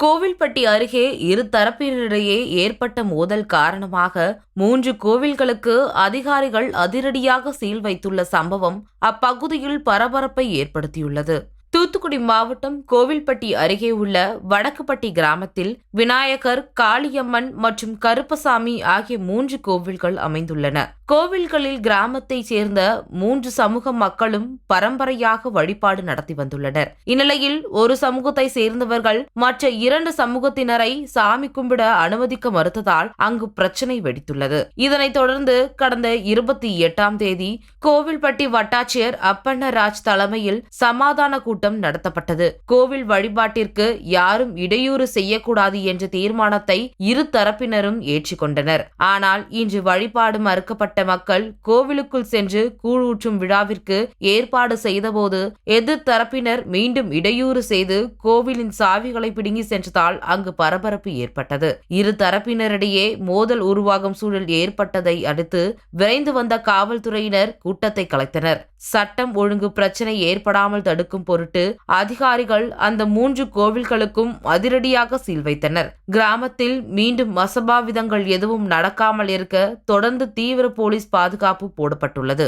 கோவில்பட்டி அருகே இரு தரப்பினரிடையே ஏற்பட்ட மோதல் காரணமாக 3 கோவில்களுக்கு அதிகாரிகள் அதிரடியாக சீல் வைத்துள்ள சம்பவம் அப்பகுதியில் பரபரப்பை ஏற்படுத்தியுள்ளது. தூத்துக்குடி மாவட்டம் கோவில்பட்டி அருகே உள்ள வடக்குப்பட்டி கிராமத்தில் விநாயகர், காளியம்மன் மற்றும் கருப்பசாமி ஆகிய 3 கோவில்கள் அமைந்துள்ளன. கோவில்களில் கிராமத்தைச் சேர்ந்த 3 சமூக மக்களும் பரம்பரையாக வழிபாடு நடத்தி வந்துள்ளனர். இந்நிலையில் ஒரு சமூகத்தை சேர்ந்தவர்கள் மற்ற 2 சமூகத்தினரை சாமி கும்பிட அனுமதிக்க மறுத்ததால் அங்கு பிரச்சனை வெடித்துள்ளது. இதனைத் தொடர்ந்து கடந்த 28ஆம் தேதி கோவில்பட்டி வட்டாட்சியர் அப்பண்ணராஜ் தலைமையில் சமாதான கூட்டம் நடத்தப்பட்டது. கோவில் வழிபாட்டிற்கு யாரும் இடையூறு செய்யக்கூடாது என்ற தீர்மானத்தை இரு தரப்பினரும் ஏற்றுக்கொண்டனர். ஆனால் இன்று வழிபாடு மறுக்கப்பட்ட மக்கள் கோவிலுக்குள் சென்று கூழ் ஊற்றும் விழாவிற்கு ஏற்பாடு செய்தபோது எதிர் தரப்பினர் மீண்டும் இடையூறு செய்து கோவிலின் சாவிகளை பிடுங்கி சென்றதால் அங்கு பரபரப்பு ஏற்பட்டது. இரு தரப்பினரிடையே மோதல் உருவாகும் சூழல் ஏற்பட்டதை அடுத்து விரைந்து வந்த காவல்துறையினர் கூட்டத்தை கலைத்தனர். சட்டம் ஒழுங்கு பிரச்சனை ஏற்படாமல் தடுக்கும் பொருட்டு அதிகாரிகள் அந்த 3 கோவில்களுக்கும் அதிரடியாக சீல் வைத்தனர். கிராமத்தில் மீண்டும் அசம்பாவிதங்கள் எதுவும் நடக்காமல் இருக்க தொடர்ந்து தீவிர போலீஸ் பாதுகாப்பு போடப்பட்டுள்ளது.